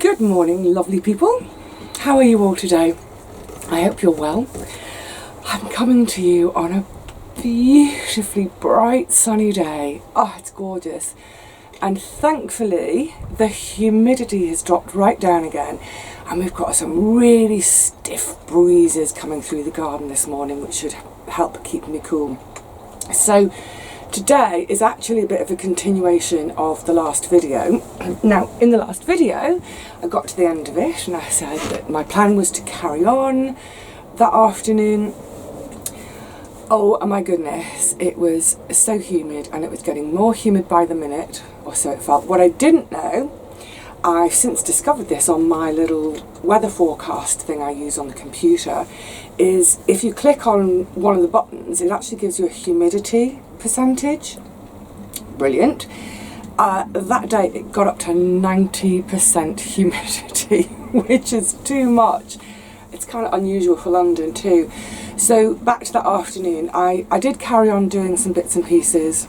Good morning, lovely people. How are you all today? I hope you're well. I'm coming to you on a beautifully bright sunny day. Oh, it's gorgeous. And thankfully the humidity has dropped right down again, and we've got some really stiff breezes coming through the garden this morning, which should help keep me cool. So today is actually a bit of a continuation of the last video. Now, in the last video, I got to the end of it and I said that my plan was to carry on that afternoon. Oh my goodness, it was so humid, and it was getting more humid by the minute, or so it felt. What I didn't know, I've since discovered this on my little weather forecast thing I use on the computer, is if you click on one of the buttons, it actually gives you a humidity percentage. Brilliant. That day it got up to 90% humidity, which is too much. It's kind of unusual for London too. So back to that afternoon, I did carry on doing some bits and pieces.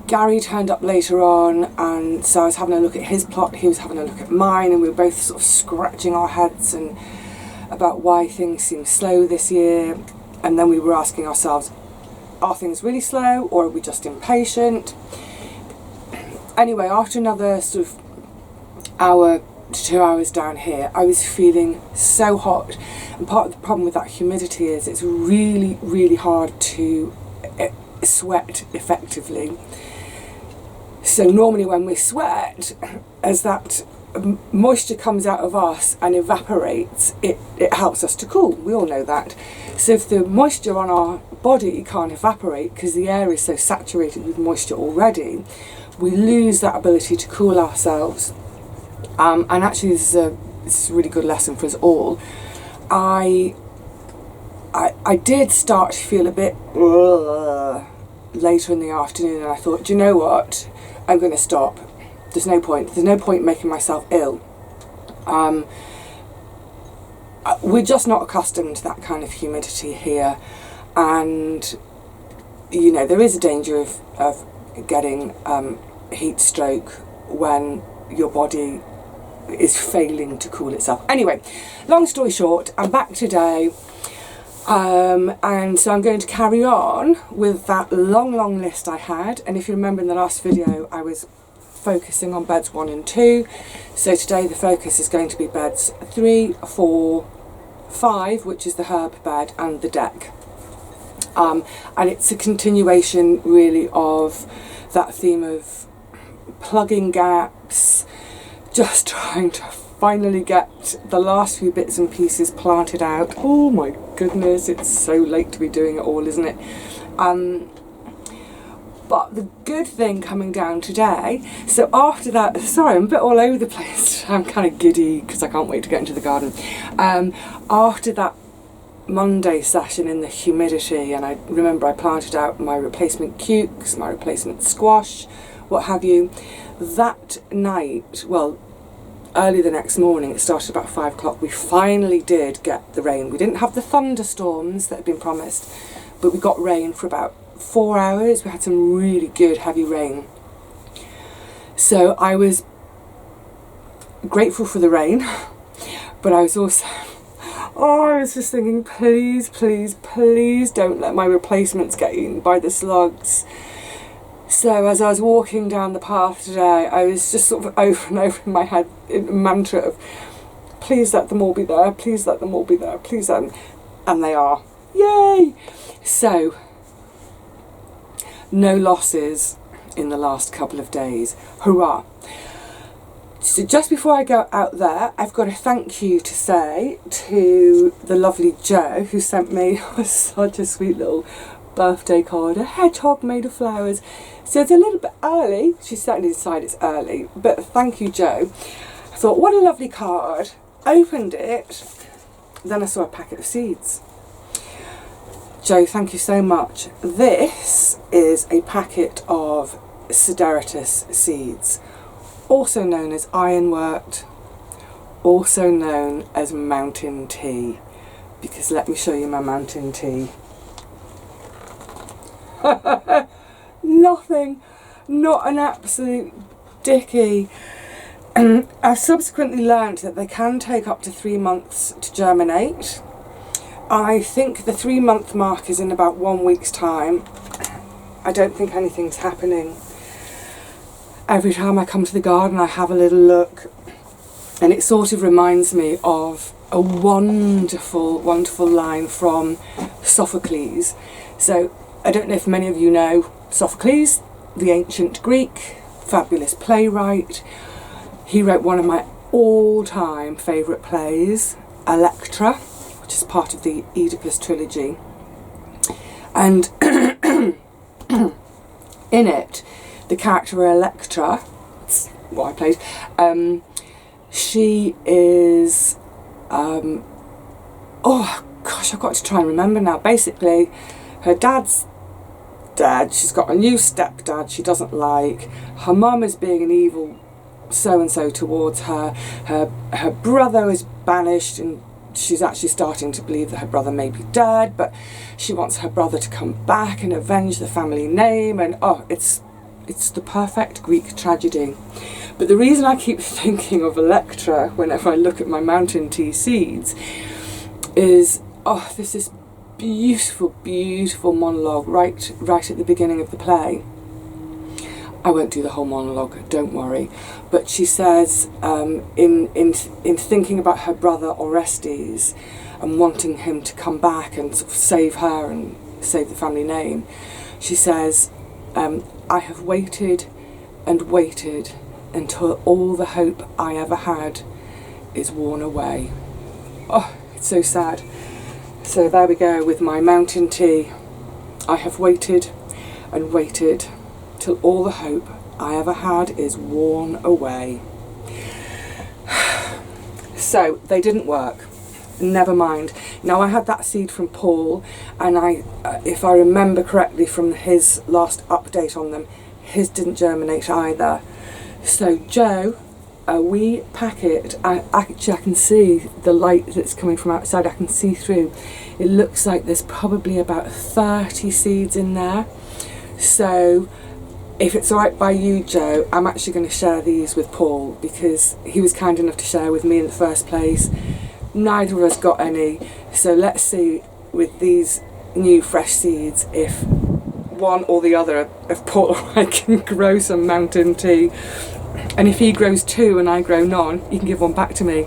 Gary turned up later on, and so I was having a look at his plot, he was having a look at mine, and we were both sort of scratching our heads and about why things seem slow this year. And then we were asking ourselves, are things really slow, or are we just impatient? Anyway, after another sort of hour to 2 hours down here, I was feeling so hot, and part of the problem with that humidity is it's really, really hard to sweat effectively. So normally when we sweat, as that moisture comes out of us and evaporates, it helps us to cool. We all know that. So if the moisture on our body can't evaporate because the air is so saturated with moisture already, we lose that ability to cool ourselves. And actually this is a really good lesson for us all. I did start to feel a bit later in the afternoon, and I thought, do you know what? I'm going to stop. There's no point making myself ill. We're just not accustomed to that kind of humidity here, and you know, there is a danger of getting heat stroke when your body is failing to cool itself. Anyway, long story short, I'm back today, and so I'm going to carry on with that long list I had. And if you remember in the last video, I was focusing on beds 1 and 2. So today the focus is going to be beds 3, 4, 5, which is the herb bed, and the deck. And it's a continuation really of that theme of plugging gaps, just trying to finally get the last few bits and pieces planted out. Oh my goodness, it's so late to be doing it all, isn't it? But the good thing coming down today, so after that, sorry, I'm a bit all over the place. I'm kind of giddy because I can't wait to get into the garden. After that Monday session in the humidity, and I remember I planted out my replacement cukes, my replacement squash, what have you. That night, well, early the next morning, it started about 5 o'clock, we finally did get the rain. We didn't have the thunderstorms that had been promised, but we got rain for about 4 hours. We had some really good heavy rain. So I was grateful for the rain, but I was also, I was just thinking, please, please, please don't let my replacements get eaten by the slugs. So as I was walking down the path today, I was just sort of over and over in my head in a mantra of, please let them all be there, please let them all be there, please let them, and they are. Yay! So, no losses in the last couple of days. Hurrah! So just before I go out there, I've got a thank you to say to the lovely Jo, who sent me such a sweet little birthday card, a hedgehog made of flowers. So it's a little bit early. She certainly decided it's early, but thank you, Jo. I thought, what a lovely card. Opened it, then I saw a packet of seeds. Jo, thank you so much. This is a packet of Sideratus seeds, also known as ironwort, also known as mountain tea, because let me show you my mountain tea. Nothing, not an absolute dicky. I've subsequently learned that they can take up to 3 months to germinate. I think the 3-month mark is in about 1 week's time. I don't think anything's happening. Every time I come to the garden I have a little look, and it sort of reminds me of a wonderful, wonderful line from Sophocles. So I don't know if many of you know Sophocles, the ancient Greek, fabulous playwright. He wrote one of my all-time favourite plays, Electra, which is part of the Oedipus trilogy. And in it, the character Electra, that's what I played, she is, oh gosh, I've got to try and remember now. Basically, her dad's dead, she's got a new stepdad she doesn't like, her mum is being an evil so-and-so towards her, her brother is banished, and she's actually starting to believe that her brother may be dead, but she wants her brother to come back and avenge the family name, and oh, it's the perfect Greek tragedy. But the reason I keep thinking of Electra whenever I look at my mountain tea seeds is, oh, there's this beautiful, beautiful monologue right at the beginning of the play. I won't do the whole monologue, don't worry. But she says, in thinking about her brother Orestes and wanting him to come back and sort of save her and save the family name, she says, I have waited and waited until all the hope I ever had is worn away. Oh, it's so sad. So there we go with my mountain tea. I have waited and waited till all the hope I ever had is worn away. So they didn't work. Never mind. Now I had that seed from Paul, and if I remember correctly from his last update on them, his didn't germinate either. So Joe, a wee packet, I can see the light that's coming from outside, I can see through. It looks like there's probably about 30 seeds in there. So if it's alright by you, Joe, I'm actually going to share these with Paul, because he was kind enough to share with me in the first place. Neither of us got any, so let's see with these new fresh seeds if one or the other of Paul or I can grow some mountain tea. And if he grows 2 and I grow none, you can give one back to me,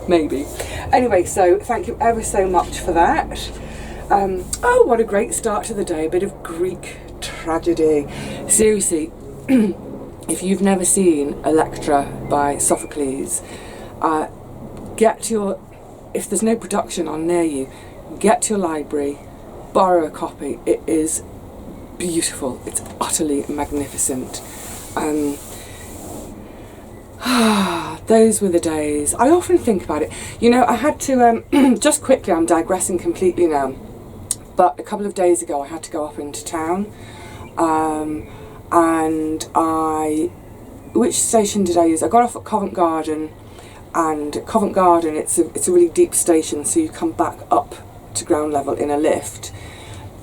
maybe. Anyway, so thank you ever so much for that. Oh, what a great start to the day, a bit of Greek tragedy. Seriously, if you've never seen Electra by Sophocles, if there's no production on near you, get to your library, borrow a copy. It is beautiful. It's utterly magnificent. Those were the days. I often think about it. You know, I had to, just quickly, I'm digressing completely now, but a couple of days ago I had to go up into town, and which station did I use? I got off at Covent Garden, and Covent Garden, it's a really deep station, so you come back up to ground level in a lift,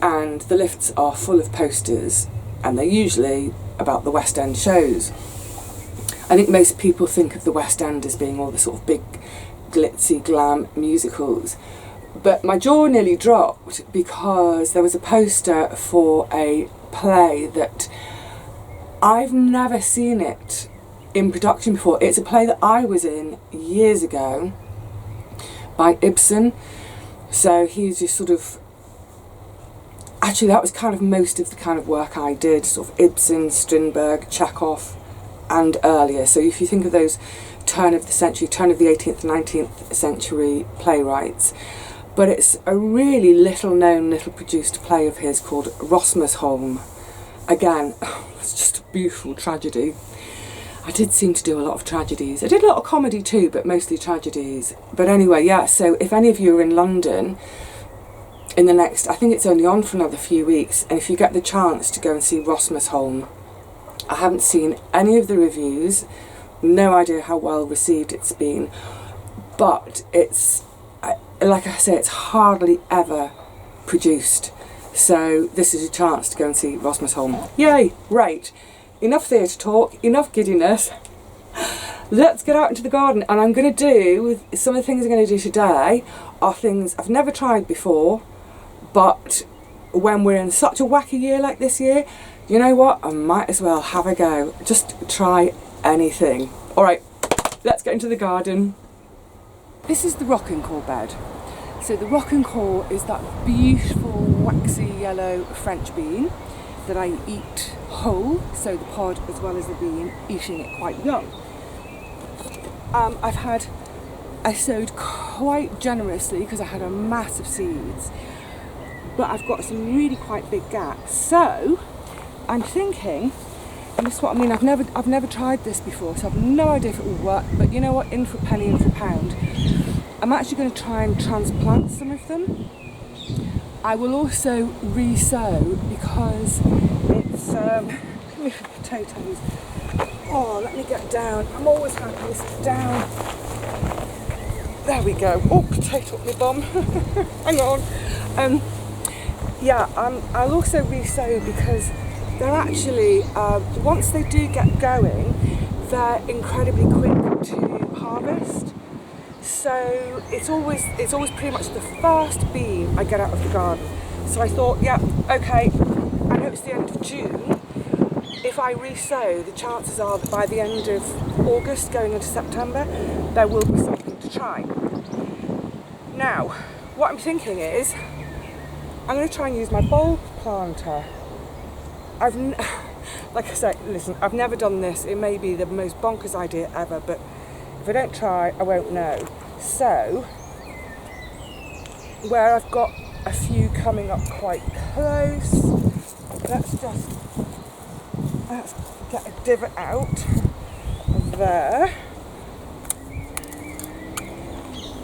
and the lifts are full of posters, and they're usually about the West End shows. I think most people think of the West End as being all the sort of big glitzy glam musicals, but my jaw nearly dropped because there was a poster for a play that I've never seen it in production before. It's a play that I was in years ago by Ibsen, so he's just sort of, actually that was kind of most of the kind of work I did, sort of Ibsen, Strindberg, Chekhov and earlier. So if you think of those turn of the 18th, 19th century playwrights. But it's a really little known, little produced play of his called Rosmersholm. Again, it's just a beautiful tragedy. I did seem to do a lot of tragedies. I did a lot of comedy too, but mostly tragedies. But anyway, yeah, so if any of you are in London in the next, I think it's only on for another few weeks, and if you get the chance to go and see Rosmersholm, I haven't seen any of the reviews, no idea how well received it's been, but it's, like I say, it's hardly ever produced. So this is a chance to go and see Rosmersholm. Yay! Right, enough theatre talk, enough giddiness. let's get out into the garden. And I'm going to do, some of the things I'm going to do today are things I've never tried before, but when we're in such a wacky year like this year, you know what, I might as well have a go. Just try anything. All right, let's get into the garden. This is the rocking core bed. So the rocking core is that beautiful waxy yellow French bean that I eat whole, so the pod as well as the bean, eating it quite young. I sowed quite generously because I had a mass of seeds, but I've got some really quite big gaps. So I'm thinking, and this is what I mean, I've never tried this before, so I've no idea if it will work, but you know what, in for a penny, in for a pound. I'm actually going to try and transplant some of them. I will also re-sow because it's potatoes. Oh, let me get down. I'm always happiest down. There we go. Oh, potato up my bum. Hang on. I'll also re-sow because they're actually, once they do get going, they're incredibly quick to harvest. So it's always pretty much the first bean I get out of the garden. So I thought, yeah, okay, I know it's the end of June. If I re-sow, the chances are that by the end of August, going into September, there will be something to try. Now, what I'm thinking is, I'm going to try and use my bulb planter. Like I say, listen, I've never done this. It may be the most bonkers idea ever, but if I don't try, I won't know. So, where I've got a few coming up quite close, let's get a divot out there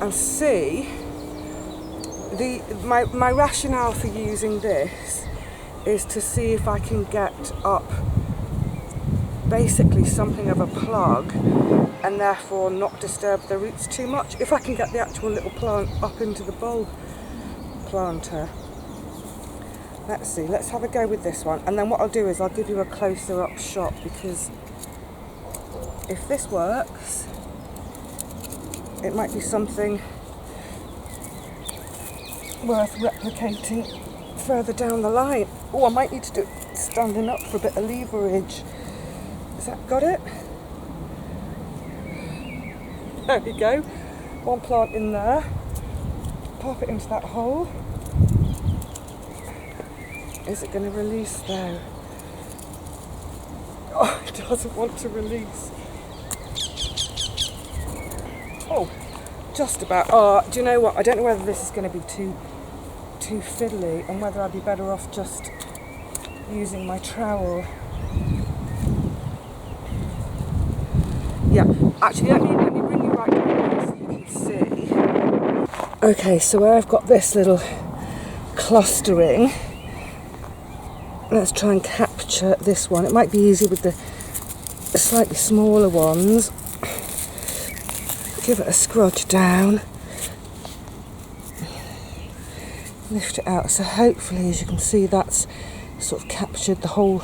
and see. My rationale for using this is to see if I can get up basically something of a plug and therefore not disturb the roots too much. If I can get the actual little plant up into the bulb planter. Let's see, let's have a go with this one, and then what I'll do is I'll give you a closer up shot, because if this works, it might be something worth replicating further down the line. Oh, I might need to do it standing up for a bit of leverage. Has that got it? There we go. One plant in there. Pop it into that hole. Is it going to release though? Oh, it doesn't want to release. Oh, just about. Oh, do you know what? I don't know whether this is going to be too fiddly and whether I'd be better off just using my trowel. Yeah, actually let me bring you right down so you can see. Okay, so where I've got this little clustering, let's try and capture this one. It might be easy with the slightly smaller ones. Give it a scrunch down. Lift it out. So hopefully, as you can see, that's sort of captured the whole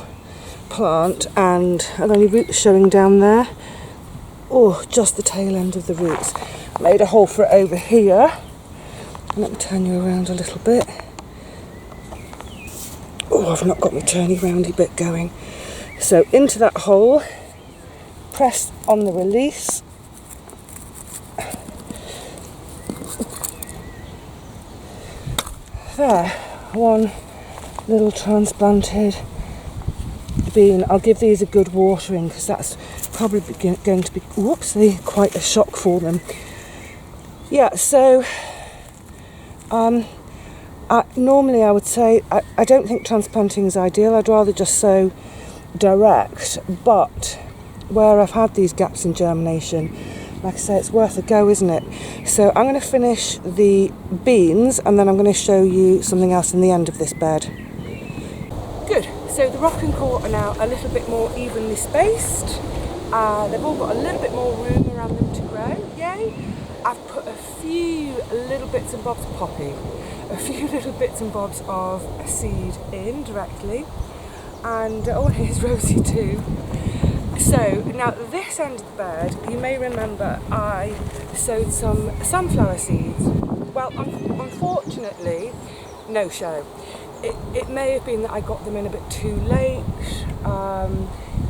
plant, and are there any roots showing down there? Oh, just the tail end of the roots. Made a hole for it over here. Let me turn you around a little bit. Oh, I've not got my turny roundy bit going. So into that hole, press on the release. There, one little transplanted bean. I'll give these a good watering because that's probably going to be, whoopsie, quite a shock for them. Yeah, so normally I would say I don't think transplanting is ideal. I'd rather just sow direct, but where I've had these gaps in germination, like I say, it's worth a go, isn't it? So I'm going to finish the beans and then I'm going to show you something else in the end of this bed. Good, so the rocking core are now a little bit more evenly spaced. They've all got a little bit more room around them to grow, yay! I've put a few little bits and bobs of poppy, a few little bits and bobs of seed in directly, and oh, here's Rosie too. So now this end of the bed, you may remember I sowed some sunflower seeds. Well, unfortunately, no show. It may have been that I got them in a bit too late.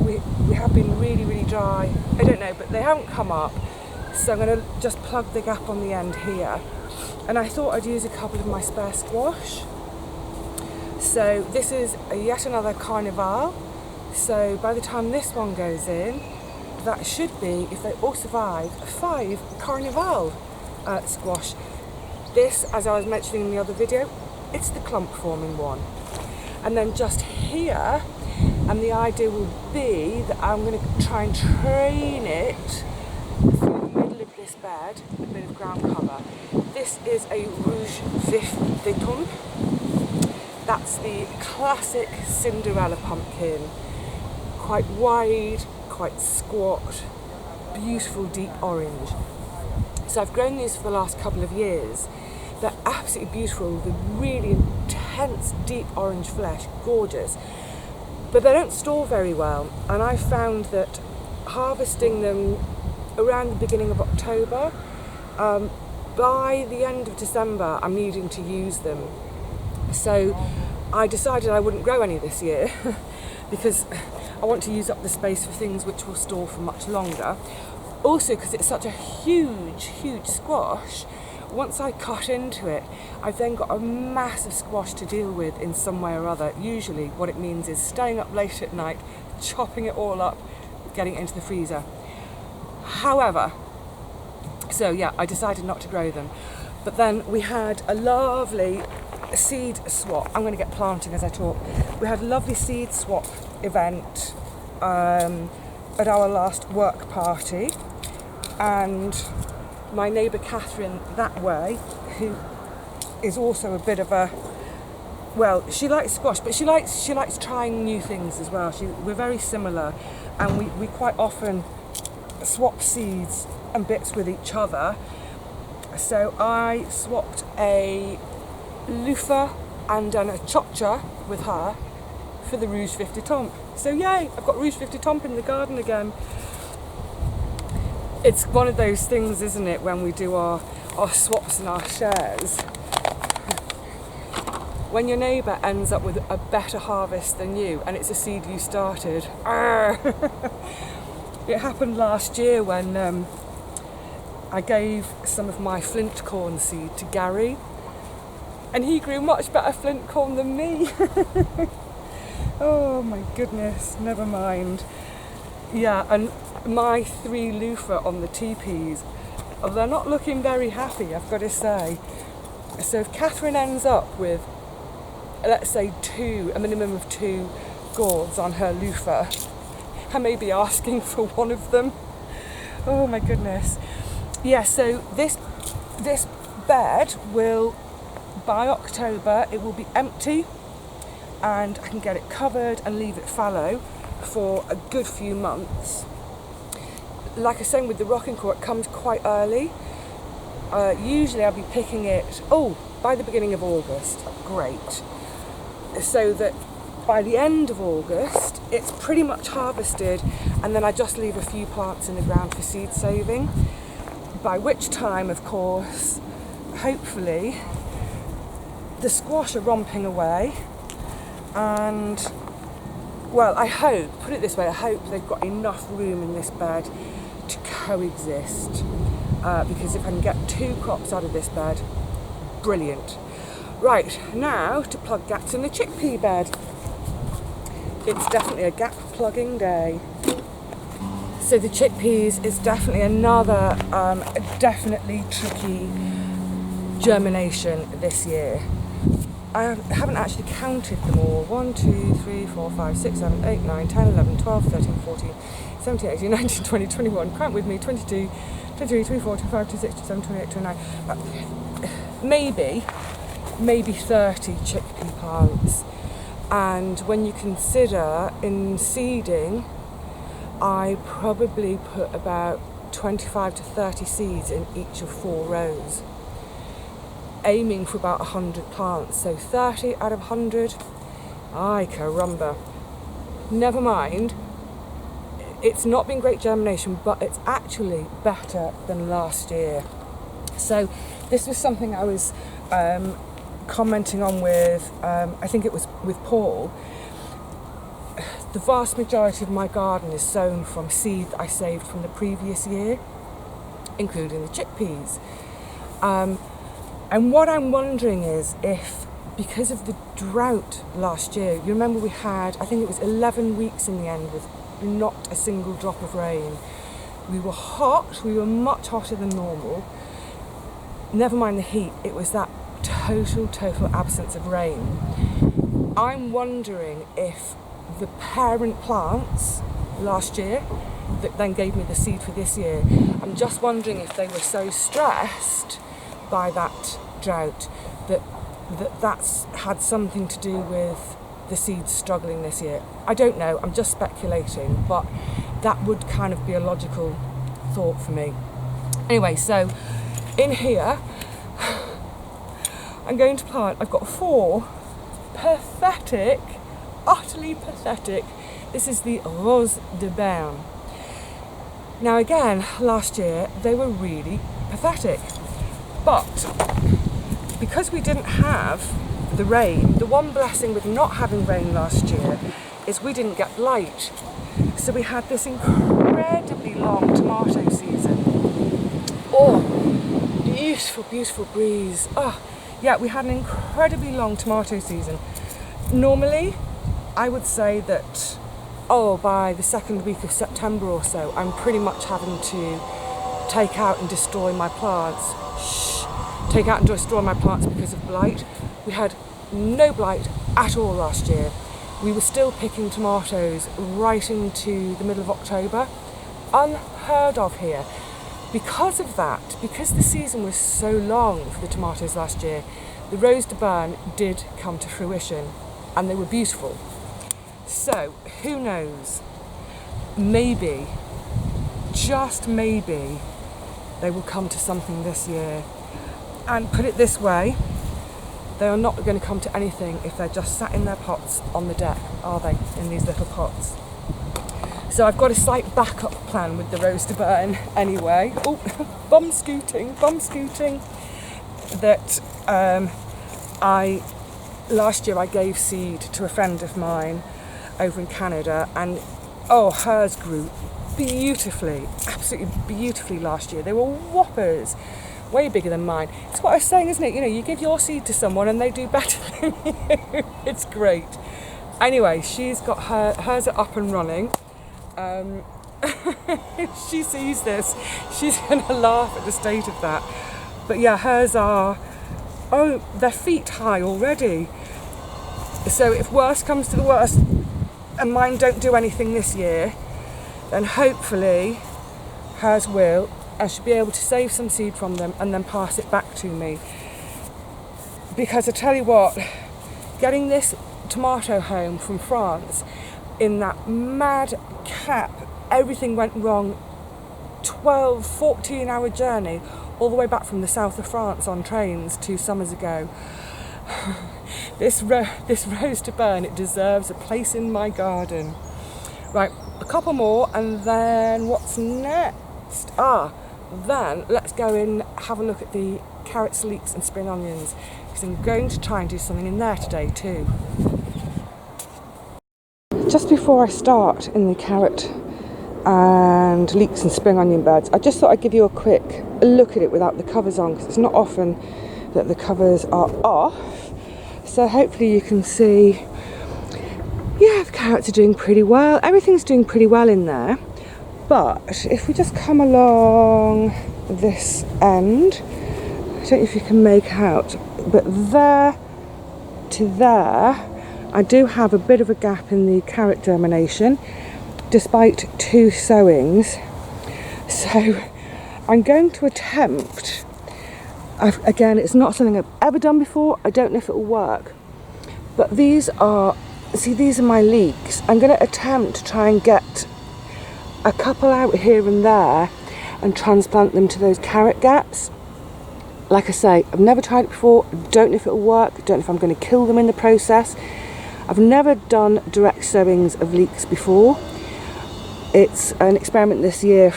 We have been really, really dry. I don't know, but they haven't come up. So I'm going to just plug the gap on the end here. And I thought I'd use a couple of my spare squash. So this is yet another Carnival. So by the time this one goes in, that should be, if they all survive, 5 Carnival squash. This, as I was mentioning in the other video, it's the clump forming one. And then just here, and the idea will be that I'm going to try and train it through the middle of this bed, a bit of ground cover. This is a Rouge Vif. That's the classic Cinderella pumpkin. Quite wide, quite squat, beautiful deep orange. So I've grown these for the last couple of years. They're absolutely beautiful, with really intense deep orange flesh, gorgeous. But they don't store very well, and I found that harvesting them around the beginning of October, by the end of December I'm needing to use them. So I decided I wouldn't grow any this year because I want to use up the space for things which will store for much longer. Also because it's such a huge, huge squash, once I cut into it, I've then got a massive squash to deal with in some way or other. Usually what it means is staying up late at night, chopping it all up, getting it into the freezer. However, so yeah, I decided not to grow them. But then we had a lovely seed swap. I'm going to get planting as I talk. We had a lovely seed swap event at our last work party, and my neighbour Catherine that way, who is also a bit of a, well, she likes squash, but she likes trying new things as well. We're very similar, and we quite often swap seeds and bits with each other. So I swapped a loofah and done a chopcha with her for the Rouge 50 Tomp. So yay, I've got Rouge 50 Tomp in the garden again. It's one of those things, isn't it, when we do our swaps and our shares. When your neighbour ends up with a better harvest than you, and it's a seed you started. It happened last year when I gave some of my flint corn seed to Gary, and he grew much better flint corn than me. Oh my goodness, never mind. Yeah, and my 3 loofah on the teepees, they're not looking very happy, I've got to say. So if Catherine ends up with, let's say a minimum of 2 gourds on her loofah, I may be asking for one of them. Oh my goodness. Yeah, so this bed will, by October, it will be empty, and I can get it covered and leave it fallow for a good few months. Like I was saying with the rocking chair, it comes quite early. Usually I'll be picking it, by the beginning of August. Great. So that by the end of August, it's pretty much harvested, and then I just leave a few plants in the ground for seed saving. By which time, of course, hopefully, the squash are romping away, and, well, I hope, put it this way, I hope they've got enough room in this bed to coexist, because if I can get 2 crops out of this bed, brilliant. Right, now to plug gaps in the chickpea bed. It's definitely a gap plugging day. So the chickpeas is definitely another definitely tricky germination this year. I haven't actually counted them all. 1, 2, 3, 4, 5, 6, 7, 8, 9, 10, 11, 12, 13, 14, 17, 18, 19, 20, 21. Count with me. 22, 23, 24, 25, 26, 27, 28, 29. Maybe 30 chickpea plants. And when you consider in seeding, I probably put about 25 to 30 seeds in each of 4 rows, aiming for about 100 plants. So 30 out of 100, ay caramba. Never mind, It's not been great germination, but it's actually better than last year. So this was something I was commenting on with, I think it was with Paul. The vast majority of my garden is sown from seed that I saved from the previous year, including the chickpeas. And what I'm wondering is if, because of the drought last year, you remember we had, I think it was 11 weeks in the end with not a single drop of rain. We were hot, we were much hotter than normal. Never mind the heat, it was that total absence of rain. I'm wondering if the parent plants last year that then gave me the seed for this year, I'm just wondering if they were so stressed by that drought that's had something to do with the seeds struggling this year. I don't know, I'm just speculating, but that would kind of be a logical thought for me. Anyway, so in here I'm going to plant, I've got 4 pathetic, utterly pathetic, this is the Rose de Berne. Now again, last year they were really pathetic, but because we didn't have the rain, the one blessing with not having rain last year is we didn't get blight. So we had this incredibly long tomato season. Oh, beautiful breeze. Oh, yeah, we had an incredibly long tomato season. Normally, I would say that, by the second week of September or so, I'm pretty much having to take out and destroy my plants. Take out and destroy my plants because of blight. We had no blight at all last year. We were still picking tomatoes right into the middle of October. Unheard of here. Because of that, because the season was so long for the tomatoes last year, the Rose de Berne did come to fruition and they were beautiful. So, who knows? Maybe, just maybe, they will come to something this year. And put it this way, they are not going to come to anything if they're just sat in their pots on the deck, are they, in these little pots? So I've got a slight backup plan with the Rose de Berne anyway. Oh, bum scooting. That last year I gave seed to a friend of mine over in Canada, and hers grew beautifully, absolutely beautifully last year. They were whoppers. Way bigger than mine. It's what I was saying, isn't it? You know, you give your seed to someone and they do better than you. It's great. Anyway, she's got hers are up and running. If she sees this, she's going to laugh at the state of that. But yeah, hers are, they're feet high already. So if worst comes to the worst and mine don't do anything this year, then hopefully hers will. I should be able to save some seed from them and then pass it back to me. Because I tell you what, getting this tomato home from France in that mad cap, everything went wrong, 12, 14 hour journey all the way back from the south of France on trains 2 summers ago. This Rose de Berne, it deserves a place in my garden. Right, a couple more and then what's next? Then let's go and have a look at the carrots, leeks and spring onions, because I'm going to try and do something in there today too. Just before I start in the carrot and leeks and spring onion beds, I just thought I'd give you a quick look at it without the covers on, because it's not often that the covers are off. So hopefully you can see, yeah, the carrots are doing pretty well. Everything's doing pretty well in there. But if we just come along this end, I don't know if you can make out, but there to there, I do have a bit of a gap in the carrot germination, despite 2 sowings. So I'm going to attempt, again, it's not something I've ever done before, I don't know if it will work, but these are my leeks. I'm going to attempt to try and get a couple out here and there and transplant them to those carrot gaps. Like I say, I've never tried it before, don't know if it'll work, don't know if I'm going to kill them in the process. I've never done direct sowings of leeks before. It's an experiment this year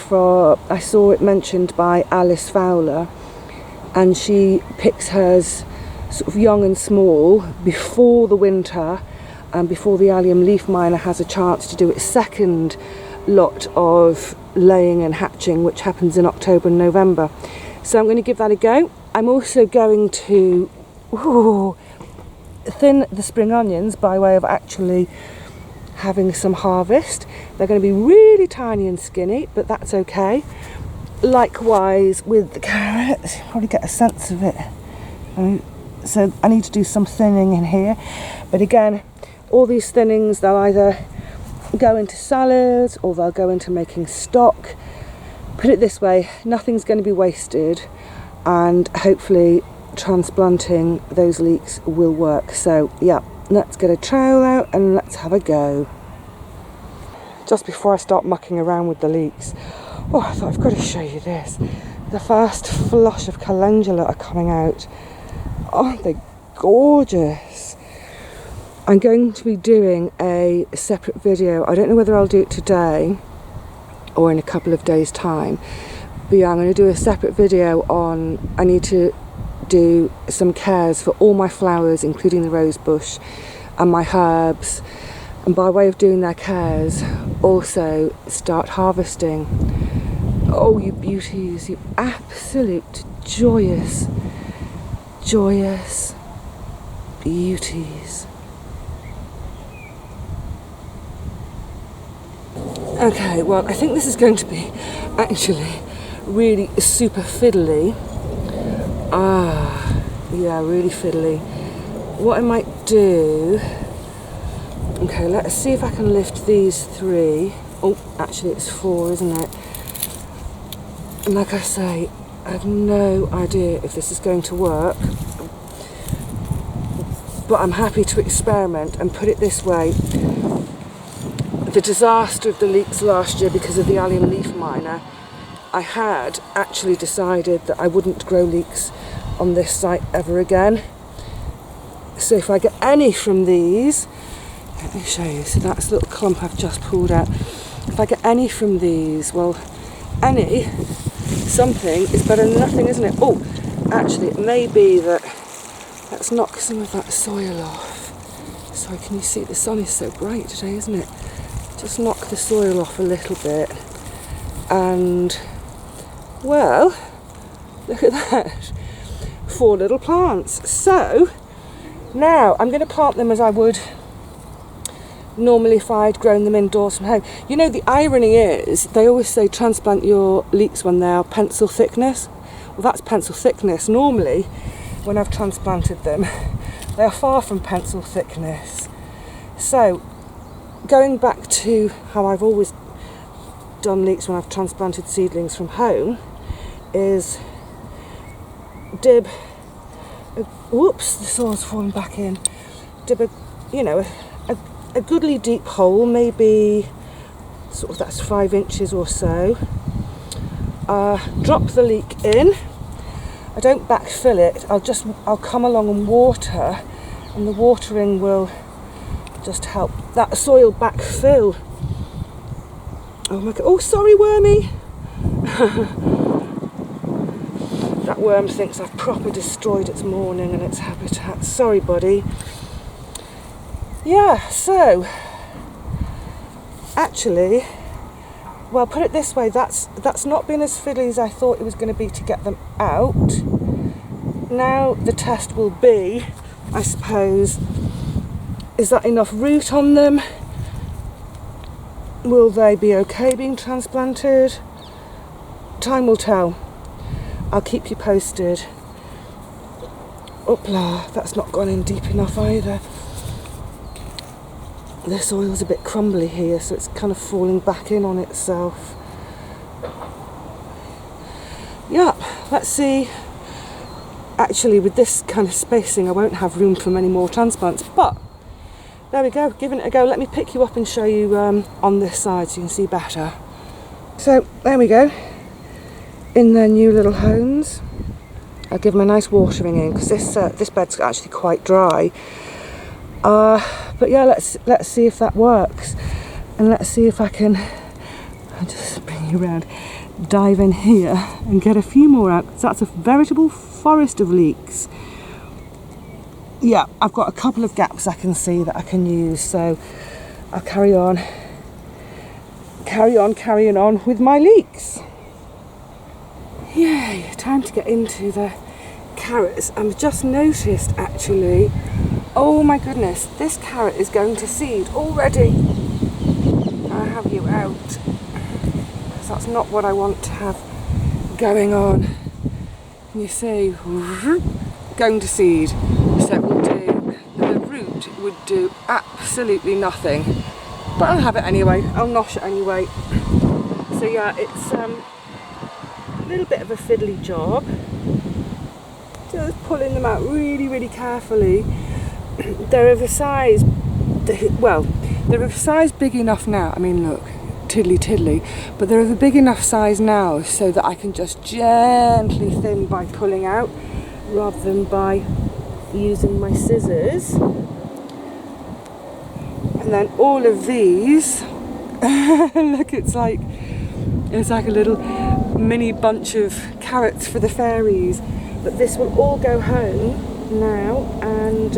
I saw it mentioned by Alice Fowler, and she picks hers sort of young and small before the winter and before the allium leaf miner has a chance to do its second lot of laying and hatching, which happens in October and November. So I'm going to give that a go. I'm also going to thin the spring onions by way of actually having some harvest. They're going to be really tiny and skinny, but that's okay. Likewise with the carrots, you probably get a sense of it. So I need to do some thinning in here, but again, all these thinnings, they'll either go into salads or they'll go into making stock. Put it this way, nothing's going to be wasted, and hopefully transplanting those leeks will work. So yeah, let's get a trowel out and let's have a go. Just before I start mucking around with the leeks, I thought I've got to show you this. The first flush of calendula are coming out. Aren't they gorgeous? I'm going to be doing a separate video. I don't know whether I'll do it today or in a couple of days' time. But yeah, I'm going to do a separate video on, I need to do some cares for all my flowers, including the rose bush and my herbs, and by way of doing their cares, also start harvesting. Oh, you beauties, you absolute joyous beauties. Okay, well, I think this is going to be actually really super fiddly. Yeah, really fiddly. What I might do, okay, let's see if I can lift these 3. Oh, actually it's 4, isn't it? And like I say, I have no idea if this is going to work, but I'm happy to experiment. And put it this way, the disaster of the leeks last year because of the allium leaf miner, I had actually decided that I wouldn't grow leeks on this site ever again. So if I get any from these, let me show you, so that's a little clump I've just pulled out. If I get any from these, well, something is better than nothing, isn't it? Oh, actually it may be that, let's knock some of that soil off. Sorry, can you see, the sun is so bright today, isn't it? Just knock the soil off a little bit, and well, look at that, 4 little plants. So now I'm going to plant them as I would normally if I'd grown them indoors from home. You know, the irony is, they always say transplant your leeks when they're pencil thickness. Well, that's pencil thickness. Normally, when I've transplanted them, they are far from pencil thickness. So, going back to how I've always done leeks when I've transplanted seedlings from home, is whoops, the soil's fallen back in. Dib a goodly deep hole, maybe sort of that's 5 inches or so. Drop the leek in. I don't backfill it. I'll come along and water, and the watering will just help that soil backfill. Oh my god! Oh, sorry, wormy. That worm thinks I've proper destroyed its morning and its habitat. Sorry, buddy. Yeah, so actually, well, put it this way, that's not been as fiddly as I thought it was going to be to get them out. Now the test will be, I suppose, is that enough root on them? Will they be okay being transplanted? Time will tell. I'll keep you posted. Oopla, that's not gone in deep enough either. The soil's a bit crumbly here, so it's kind of falling back in on itself. Yeah, let's see. Actually, with this kind of spacing, I won't have room for many more transplants, but there we go, giving it a go. Let me pick you up and show you on this side so you can see better. So, there we go. In their new little homes. I'll give them a nice watering in, because this bed's actually quite dry. But yeah, let's see if that works, and let's see if I can I'll just bring you around, dive in here and get a few more out, because that's a veritable forest of leeks. Yeah, I've got a couple of gaps I can see that I can use, so I'll carry on carrying on with my leeks. Yay, time to get into the carrots. I've just noticed actually, oh my goodness, this carrot is going to seed already. I have you out. So that's not what I want to have going on. You see, going to seed. So it will do, the root would do absolutely nothing. But I'll have it anyway, I'll nosh it anyway. So yeah, it's a little bit of a fiddly job. Just pulling them out really, really carefully. They're of a size, well, they're of a size big enough now. I mean, look, tiddly, but they're of a big enough size now so that I can just gently thin by pulling out rather than by using my scissors. And then all of these, look, it's like a little mini bunch of carrots for the fairies. But this will all go home now and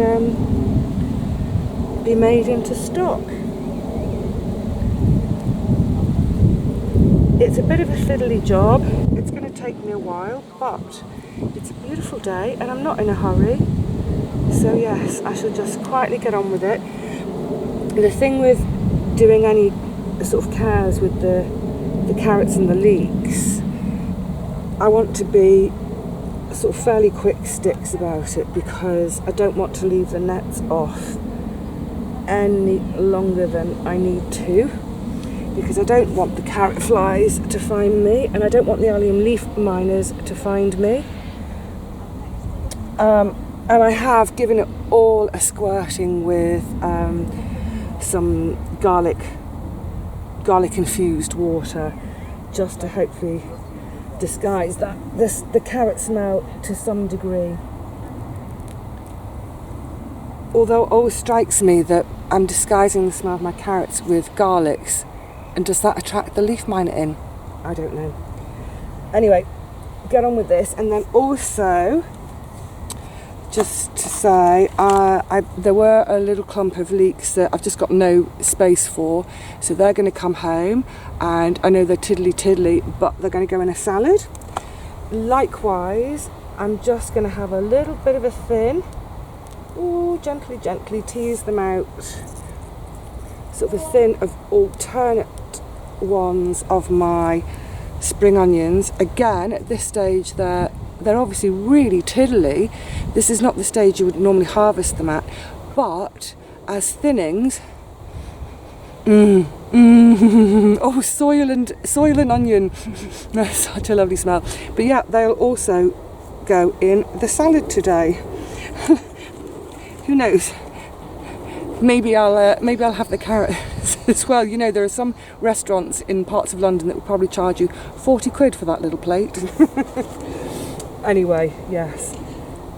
be made into stock. It's a bit of a fiddly job. It's going to take me a while, but it's a beautiful day and I'm not in a hurry. So yes, I shall just quietly get on with it. The thing with doing any sort of cares with the carrots and the leeks, I want to be sort of fairly quick sticks about it, because I don't want to leave the nets off any longer than I need to, because I don't want the carrot flies to find me and I don't want the allium leaf miners to find me. And I have given it all a squirting with some garlic infused water, just to hopefully disguise the carrot smell to some degree. Although it always strikes me that I'm disguising the smell of my carrots with garlics, and does that attract the leaf miner in? I don't know. Anyway, get on with this. And then also, just to say, there were a little clump of leeks that I've just got no space for, so they're going to come home, and I know they're tiddly, but they're going to go in a salad. Likewise, I'm just going to have a little bit of a thin, gently tease them out, sort of a thin of alternate ones of my spring onions. Again, at this stage they're obviously really tiddly. This is not the stage you would normally harvest them at, but as thinnings, oh, soil and onion, such a lovely smell. But yeah, they'll also go in the salad today. Who knows? Maybe I'll have the carrots as well. You know, there are some restaurants in parts of London that will probably charge you 40 quid for that little plate. Anyway, yes,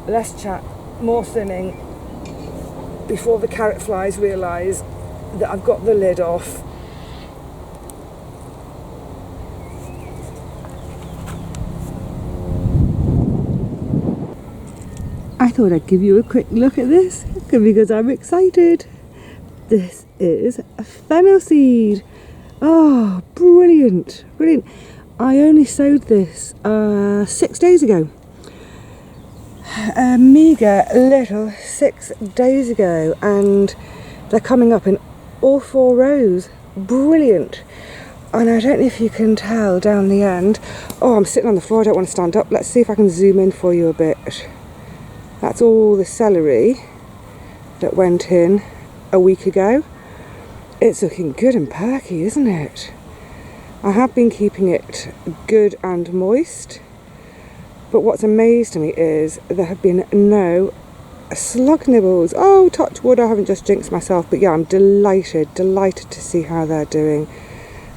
less chat, more thinning before the carrot flies realise that I've got the lid off. I thought I'd give you a quick look at this because I'm excited. This is a fennel seed. Oh, brilliant. I only sowed this 6 days ago. A meagre little 6 days ago, and they're coming up in all 4 rows. Brilliant. And I don't know if you can tell down the end. Oh, I'm sitting on the floor, I don't want to stand up. Let's see if I can zoom in for you a bit. That's all the celery that went in a week ago. It's looking good and perky, isn't it? I have been keeping it good and moist, but what's amazed me is there have been no slug nibbles. Oh, touch wood, I haven't just jinxed myself, but yeah, I'm delighted to see how they're doing.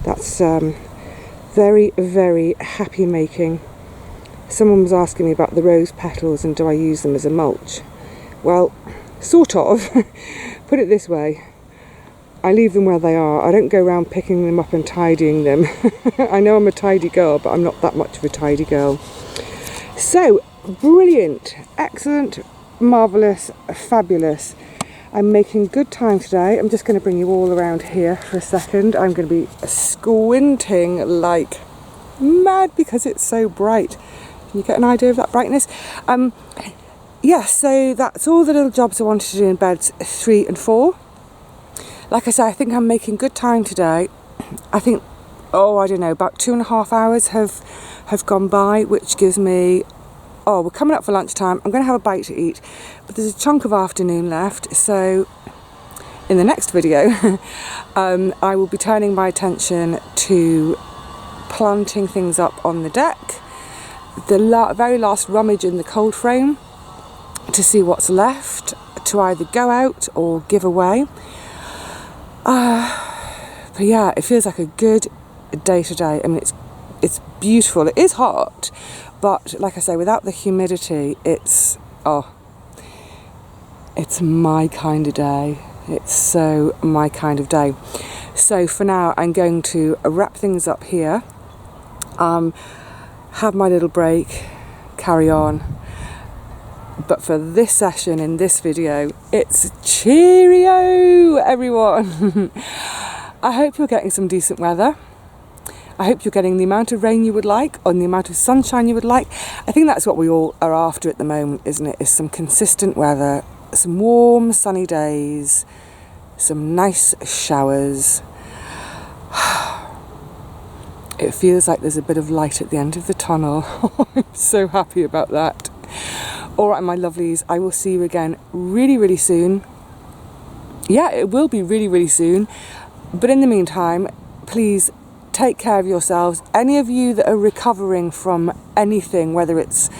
That's very, very happy making. Someone was asking me about the rose petals and do I use them as a mulch. Well, sort of. Put it this way, I leave them where they are. I don't go around picking them up and tidying them. I know I'm a tidy girl, but I'm not that much of a tidy girl. So, brilliant, excellent, marvellous, fabulous. I'm making good time today. I'm just going to bring you all around here for a second. I'm going to be squinting like mad because it's so bright. Can you get an idea of that brightness? Yeah, so that's all the little jobs I wanted to do in beds 3 and 4. Like I said, I think I'm making good time today. I think, I don't know, about 2.5 hours have gone by, which gives me, we're coming up for lunchtime. I'm going to have a bite to eat, but there's a chunk of afternoon left. So in the next video, I will be turning my attention to planting things up on the deck, the very last rummage in the cold frame to see what's left to either go out or give away. But yeah, it feels like a good day today. I mean, it's beautiful. It is hot, but like I say, without the humidity, it's my kind of day. It's so my kind of day. So for now, I'm going to wrap things up here, have my little break, carry on. But for this session in this video, it's cheerio, everyone. I hope you're getting some decent weather. I hope you're getting the amount of rain you would like and the amount of sunshine you would like. I think that's what we all are after at the moment, isn't it? Is some consistent weather, some warm, sunny days, some nice showers. It feels like there's a bit of light at the end of the tunnel. I'm so happy about that. All right, my lovelies, I will see you again really, really soon. Yeah, it will be really, really soon. But in the meantime, please take care of yourselves. Any of you that are recovering from anything, whether it's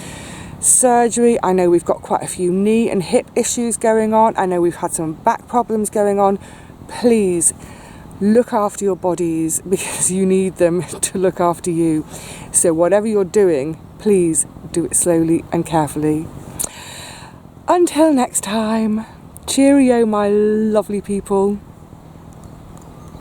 surgery, I know we've got quite a few knee and hip issues going on. I know we've had some back problems going on. Please look after your bodies because you need them to look after you. So whatever you're doing, please do it slowly and carefully. Until next time, cheerio, my lovely people.